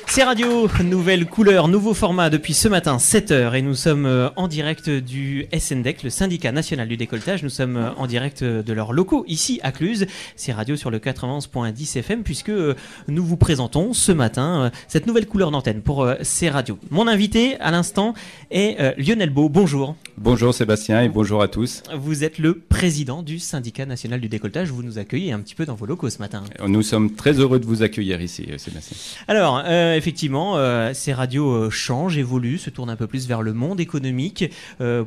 C'est Radio, nouvelle couleur, nouveau format depuis ce matin, 7h, et nous sommes en direct du SNDEC, le syndicat national du décolletage. Nous sommes en direct de leurs locaux, ici à Cluses. C'est Radio sur le 91.10 FM, puisque nous vous présentons ce matin cette nouvelle couleur d'antenne pour C'est Radio. Mon invité à l'instant est Lionel Beau. Bonjour. Bonjour Sébastien et bonjour à tous. Vous êtes le président du syndicat national du décolletage. Vous nous accueillez un petit peu dans vos locaux ce matin. Nous sommes très heureux de vous accueillir ici, Sébastien. Alors, effectivement, ces radios changent, évoluent, se tournent un peu plus vers le monde économique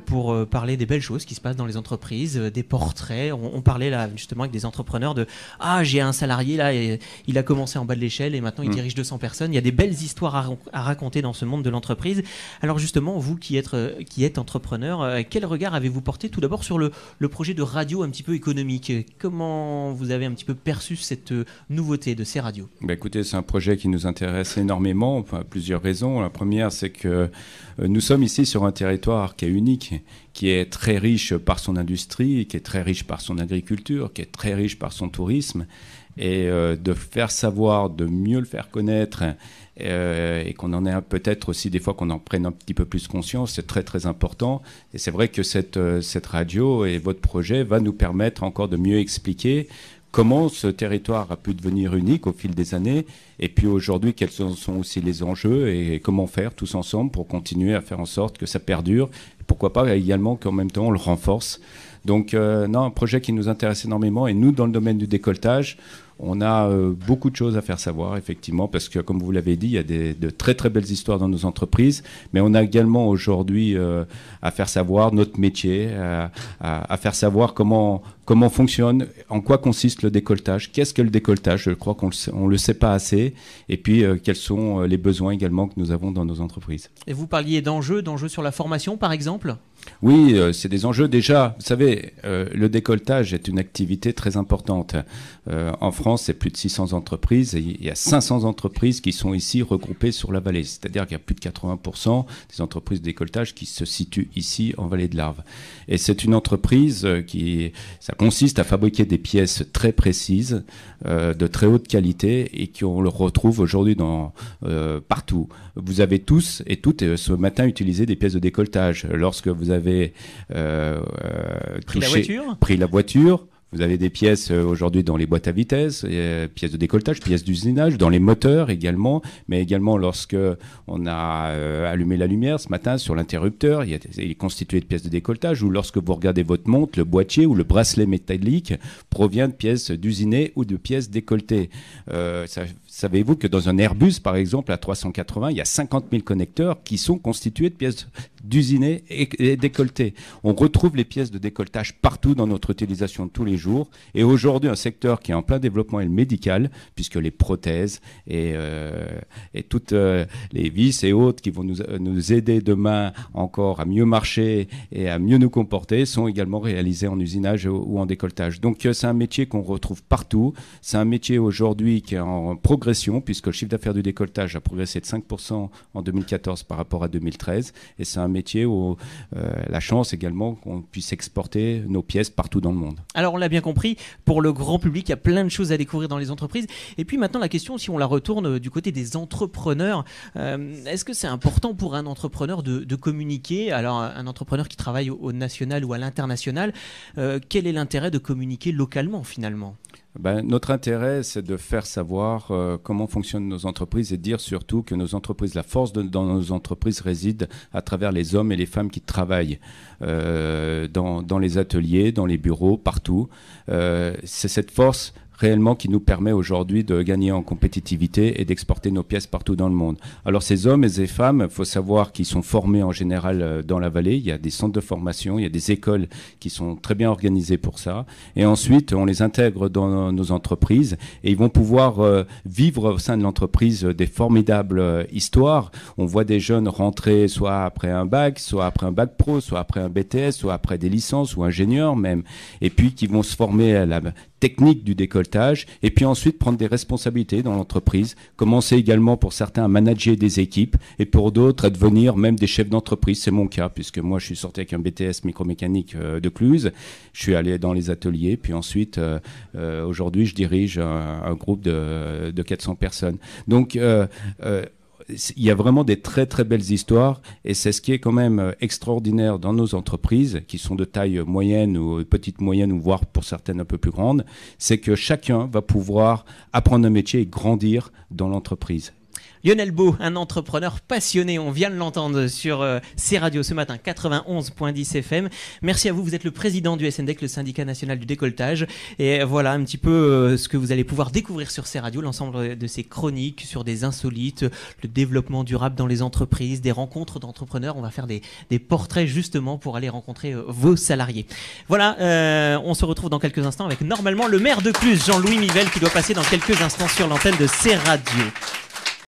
pour parler des belles choses qui se passent dans les entreprises, des portraits. On parlait là justement avec des entrepreneurs de « Ah, j'ai un salarié là, et il a commencé en bas de l'échelle et maintenant il dirige 200 personnes. » Il y a des belles histoires à raconter dans ce monde de l'entreprise. Alors justement, vous qui êtes entrepreneur, quel regard avez-vous porté tout d'abord sur le projet de radio un petit peu économique? Comment vous avez un petit peu perçu cette nouveauté de ces radios? Écoutez, c'est un projet qui nous intéresse énormément, pour plusieurs raisons. La première, c'est que nous sommes ici sur un territoire qui est unique, qui est très riche par son industrie, qui est très riche par son agriculture, qui est très riche par son tourisme. Et de faire savoir, de mieux le faire connaître, et qu'on en ait peut-être aussi des fois qu'on en prenne un petit peu plus conscience, c'est très très important. Et c'est vrai que cette radio et votre projet va nous permettre encore de mieux expliquer comment ce territoire a pu devenir unique au fil des années, et puis aujourd'hui quels sont aussi les enjeux et comment faire tous ensemble pour continuer à faire en sorte que ça perdure, pourquoi pas également qu'en même temps on le renforce. Donc non, un projet qui nous intéresse énormément, et nous dans le domaine du décolletage, on a beaucoup de choses à faire savoir, effectivement, parce que, comme vous l'avez dit, il y a de très très belles histoires dans nos entreprises, mais on a également aujourd'hui à faire savoir notre métier, à faire savoir comment fonctionne, en quoi consiste le décolletage, qu'est-ce que le décolletage, je crois qu'on ne le sait pas assez, et puis quels sont les besoins également que nous avons dans nos entreprises. Et vous parliez d'enjeux sur la formation, par exemple ? Oui, c'est des enjeux. Déjà, vous savez, le décolletage est une activité très importante. En France, c'est plus de 600 entreprises, et il y a 500 entreprises qui sont ici regroupées sur la vallée. C'est-à-dire qu'il y a plus de 80% des entreprises de décolletage qui se situent ici en vallée de l'Arve. Et c'est une entreprise ça consiste à fabriquer des pièces très précises, de très haute qualité, et qu'on le retrouve aujourd'hui partout. Vous avez tous et toutes ce matin utilisé des pièces de décolletage. Lorsque vous avez pris la voiture, vous avez des pièces aujourd'hui dans les boîtes à vitesse, pièces de décolletage, pièces d'usinage, dans les moteurs également, mais également lorsque on a allumé la lumière ce matin sur l'interrupteur, il est constitué de pièces de décolletage, ou lorsque vous regardez votre montre, le boîtier ou le bracelet métallique provient de pièces d'usinées ou de pièces décolletées. Savez-vous que dans un Airbus, par exemple, à 380, il y a 50 000 connecteurs qui sont constitués de pièces d'usinées et décolletées. On retrouve les pièces de décolletage partout dans notre utilisation de tous les jours. Et aujourd'hui, un secteur qui est en plein développement est le médical, puisque les prothèses et toutes les vis et autres qui vont nous aider demain encore à mieux marcher et à mieux nous comporter sont également réalisées en usinage ou en décolletage. Donc c'est un métier qu'on retrouve partout. C'est un métier aujourd'hui qui est en progression, puisque le chiffre d'affaires du décolletage a progressé de 5% en 2014 par rapport à 2013. Et c'est un métier où la chance également qu'on puisse exporter nos pièces partout dans le monde. Alors on l'a bien compris, pour le grand public, il y a plein de choses à découvrir dans les entreprises. Et puis maintenant la question, si on la retourne du côté des entrepreneurs, est-ce que c'est important pour un entrepreneur de communiquer? Alors un entrepreneur qui travaille au national ou à l'international, quel est l'intérêt de communiquer localement finalement? Notre intérêt, c'est de faire savoir comment fonctionnent nos entreprises, et de dire surtout que nos entreprises, la force dans nos entreprises réside à travers les hommes et les femmes qui travaillent dans les ateliers, dans les bureaux, partout. C'est cette force réellement qui nous permet aujourd'hui de gagner en compétitivité et d'exporter nos pièces partout dans le monde. Alors ces hommes et ces femmes, il faut savoir qu'ils sont formés en général dans la vallée. Il y a des centres de formation, il y a des écoles qui sont très bien organisées pour ça. Et ensuite, on les intègre dans nos entreprises, et ils vont pouvoir vivre au sein de l'entreprise des formidables histoires. On voit des jeunes rentrer soit après un bac pro, soit après un BTS, soit après des licences ou ingénieurs même, et puis qui vont se former à la technique du décolletage, et puis ensuite prendre des responsabilités dans l'entreprise, commencer également pour certains à manager des équipes, et pour d'autres à devenir même des chefs d'entreprise. C'est mon cas, puisque moi je suis sorti avec un BTS micromécanique de Cluses, je suis allé dans les ateliers, puis ensuite aujourd'hui je dirige un groupe de 400 personnes. Donc il y a vraiment des très très belles histoires et c'est ce qui est quand même extraordinaire dans nos entreprises qui sont de taille moyenne ou petite moyenne ou voire pour certaines un peu plus grandes, c'est que chacun va pouvoir apprendre un métier et grandir dans l'entreprise. Lionel Beau, un entrepreneur passionné, on vient de l'entendre sur C-Radio ce matin, 91.10 FM. Merci à vous, vous êtes le président du SNDEC, le syndicat national du décolletage. Et voilà un petit peu ce que vous allez pouvoir découvrir sur C-Radio, l'ensemble de ces chroniques sur des insolites, le développement durable dans les entreprises, des rencontres d'entrepreneurs. On va faire des portraits justement pour aller rencontrer vos salariés. Voilà, on se retrouve dans quelques instants avec normalement le maire de Cluses, Jean-Louis Mivelle, qui doit passer dans quelques instants sur l'antenne de C-Radio.